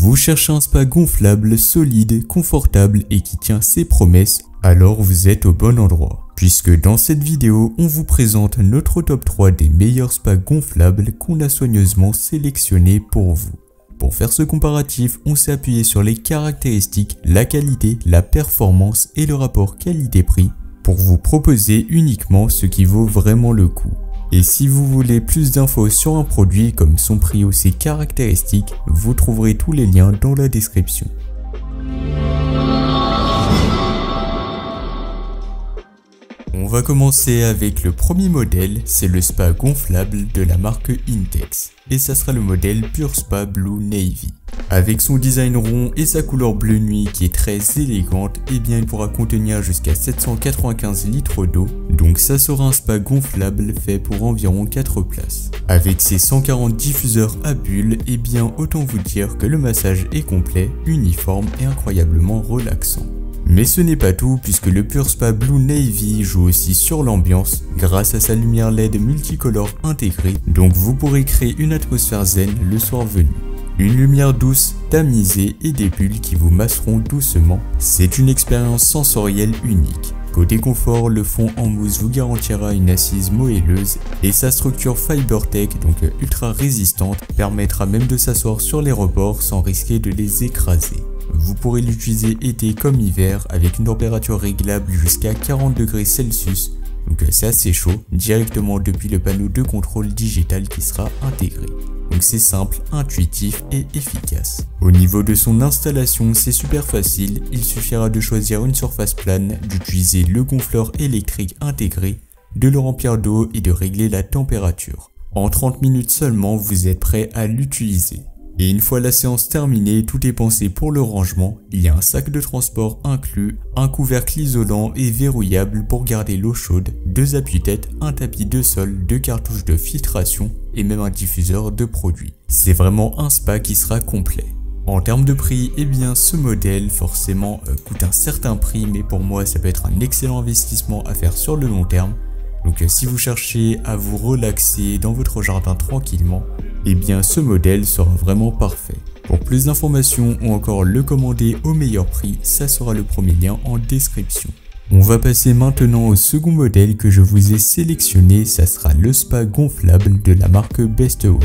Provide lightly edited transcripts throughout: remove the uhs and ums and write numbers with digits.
Vous cherchez un spa gonflable, solide, confortable et qui tient ses promesses, alors vous êtes au bon endroit. Puisque dans cette vidéo, on vous présente notre top 3 des meilleurs spas gonflables qu'on a soigneusement sélectionnés pour vous. Pour faire ce comparatif, on s'est appuyé sur les caractéristiques, la qualité, la performance et le rapport qualité-prix pour vous proposer uniquement ce qui vaut vraiment le coup. Et si vous voulez plus d'infos sur un produit comme son prix ou ses caractéristiques, vous trouverez tous les liens dans la description. On va commencer avec le premier modèle, c'est le spa gonflable de la marque Intex. Et ça sera le modèle Pure Spa Blue Navy. Avec son design rond et sa couleur bleu nuit qui est très élégante, eh bien il pourra contenir jusqu'à 795 litres d'eau. Donc ça sera un spa gonflable fait pour environ 4 places. Avec ses 140 diffuseurs à bulles, eh bien autant vous dire que le massage est complet, uniforme et incroyablement relaxant. Mais ce n'est pas tout puisque le Pure Spa Blue Navy joue aussi sur l'ambiance grâce à sa lumière LED multicolore intégrée, donc vous pourrez créer une atmosphère zen le soir venu. Une lumière douce, tamisée et des bulles qui vous masseront doucement, c'est une expérience sensorielle unique. Côté confort, le fond en mousse vous garantira une assise moelleuse et sa structure FiberTech, donc ultra résistante, permettra même de s'asseoir sur les rebords sans risquer de les écraser. Vous pourrez l'utiliser été comme hiver avec une température réglable jusqu'à 40 degrés Celsius, donc c'est assez chaud, directement depuis le panneau de contrôle digital qui sera intégré. Donc c'est simple, intuitif et efficace. Au niveau de son installation, c'est super facile, il suffira de choisir une surface plane, d'utiliser le gonfleur électrique intégré, de le remplir d'eau et de régler la température. En 30 minutes seulement, vous êtes prêt à l'utiliser. Et une fois la séance terminée, tout est pensé pour le rangement. Il y a un sac de transport inclus, un couvercle isolant et verrouillable pour garder l'eau chaude, 2 appuis-têtes, un tapis de sol, 2 cartouches de filtration et même un diffuseur de produits. C'est vraiment un spa qui sera complet. En termes de prix, eh bien ce modèle forcément coûte un certain prix, mais pour moi ça peut être un excellent investissement à faire sur le long terme. Donc si vous cherchez à vous relaxer dans votre jardin tranquillement, eh bien ce modèle sera vraiment parfait. Pour plus d'informations ou encore le commander au meilleur prix, ça sera le premier lien en description. On va passer maintenant au second modèle que je vous ai sélectionné, ça sera le spa gonflable de la marque Bestway.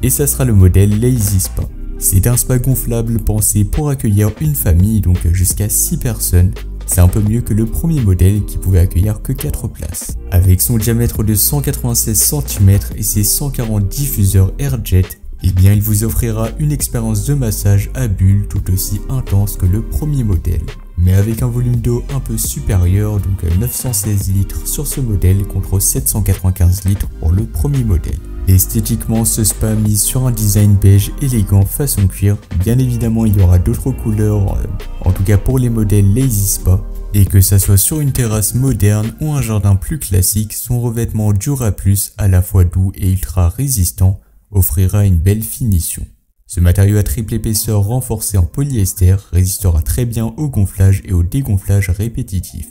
Et ça sera le modèle Lazy Spa. C'est un spa gonflable pensé pour accueillir une famille, donc jusqu'à 6 personnes. C'est un peu mieux que le premier modèle qui pouvait accueillir que 4 places. Avec son diamètre de 196 cm et ses 140 diffuseurs AirJet, eh bien il vous offrira une expérience de massage à bulles tout aussi intense que le premier modèle. Mais avec un volume d'eau un peu supérieur, donc 916 litres sur ce modèle contre 795 litres pour le premier modèle. Esthétiquement, ce spa mise sur un design beige élégant façon cuir. Bien évidemment, il y aura d'autres couleurs, en tout cas pour les modèles Lazy Spa. Et que ça soit sur une terrasse moderne ou un jardin plus classique, son revêtement Dura Plus, à la fois doux et ultra résistant, offrira une belle finition. Ce matériau à triple épaisseur renforcé en polyester résistera très bien au gonflage et au dégonflage répétitif.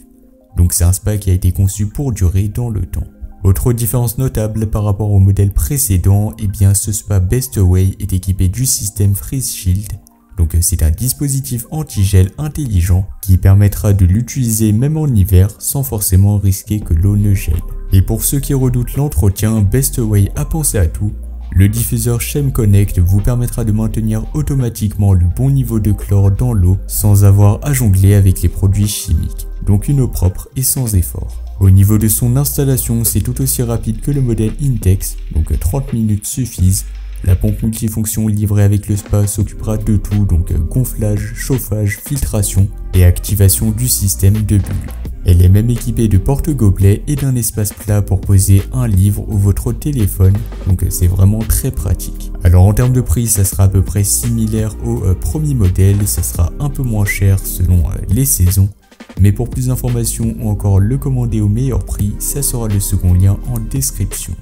Donc c'est un spa qui a été conçu pour durer dans le temps. Autre différence notable par rapport au modèle précédent, eh bien ce spa Bestway est équipé du système Freeze Shield. Donc c'est un dispositif anti-gel intelligent qui permettra de l'utiliser même en hiver sans forcément risquer que l'eau ne gèle. Et pour ceux qui redoutent l'entretien, Bestway a pensé à tout. Le diffuseur Shem Connect vous permettra de maintenir automatiquement le bon niveau de chlore dans l'eau sans avoir à jongler avec les produits chimiques. Donc une eau propre et sans effort. Au niveau de son installation, c'est tout aussi rapide que le modèle Intex, donc 30 minutes suffisent. La pompe multifonction livrée avec le spa s'occupera de tout, donc gonflage, chauffage, filtration et activation du système de bulles. Elle est même équipée de porte-gobelets et d'un espace plat pour poser un livre ou votre téléphone, donc c'est vraiment très pratique. Alors en termes de prix, ça sera à peu près similaire au premier modèle, ça sera un peu moins cher selon les saisons. Mais pour plus d'informations ou encore le commander au meilleur prix, ça sera le second lien en description.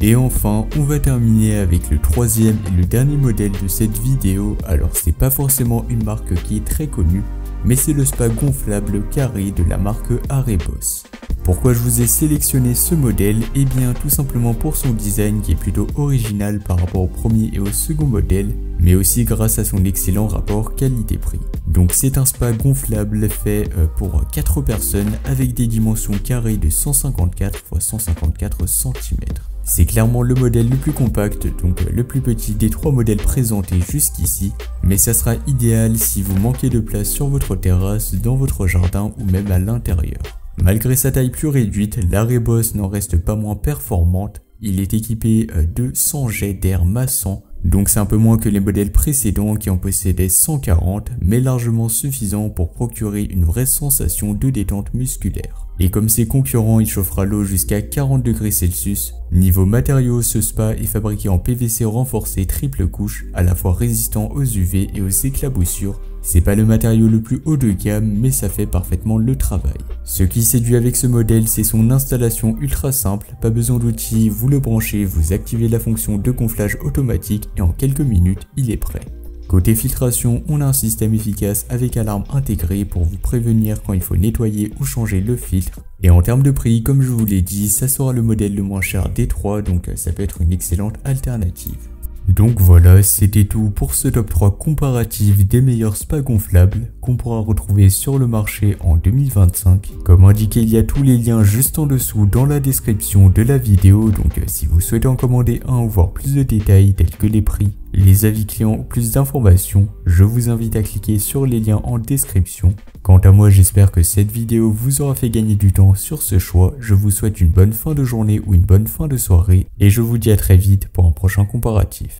Et enfin, on va terminer avec le troisième et le dernier modèle de cette vidéo. Alors c'est pas forcément une marque qui est très connue, mais c'est le spa gonflable carré de la marque Arebos. Pourquoi je vous ai sélectionné ce modèle? Eh bien tout simplement pour son design qui est plutôt original par rapport au premier et au second modèle, mais aussi grâce à son excellent rapport qualité-prix. Donc c'est un spa gonflable fait pour 4 personnes avec des dimensions carrées de 154 x 154 cm. C'est clairement le modèle le plus compact, donc le plus petit des 3 modèles présentés jusqu'ici, mais ça sera idéal si vous manquez de place sur votre terrasse, dans votre jardin ou même à l'intérieur. Malgré sa taille plus réduite, l'arrêt Boss n'en reste pas moins performante. Il est équipé de 100 jets d'air massant, donc c'est un peu moins que les modèles précédents qui en possédaient 140, mais largement suffisant pour procurer une vraie sensation de détente musculaire. Et comme ses concurrents, il chauffera l'eau jusqu'à 40 degrés Celsius. Niveau matériaux, ce spa est fabriqué en PVC renforcé triple couche, à la fois résistant aux UV et aux éclaboussures. C'est pas le matériau le plus haut de gamme, mais ça fait parfaitement le travail. Ce qui séduit avec ce modèle, c'est son installation ultra simple, pas besoin d'outils, vous le branchez, vous activez la fonction de gonflage automatique et en quelques minutes, il est prêt. Côté filtration, on a un système efficace avec alarme intégrée pour vous prévenir quand il faut nettoyer ou changer le filtre. Et en termes de prix, comme je vous l'ai dit, ça sera le modèle le moins cher des 3, donc ça peut être une excellente alternative. Donc voilà, c'était tout pour ce top 3 comparatif des meilleurs spas gonflables qu'on pourra retrouver sur le marché en 2025. Comme indiqué, il y a tous les liens juste en dessous dans la description de la vidéo, donc si vous souhaitez en commander un ou voir plus de détails tels que les prix, les avis clients ou plus d'informations, je vous invite à cliquer sur les liens en description. Quant à moi, j'espère que cette vidéo vous aura fait gagner du temps sur ce choix. Je vous souhaite une bonne fin de journée ou une bonne fin de soirée et je vous dis à très vite pour un prochain comparatif.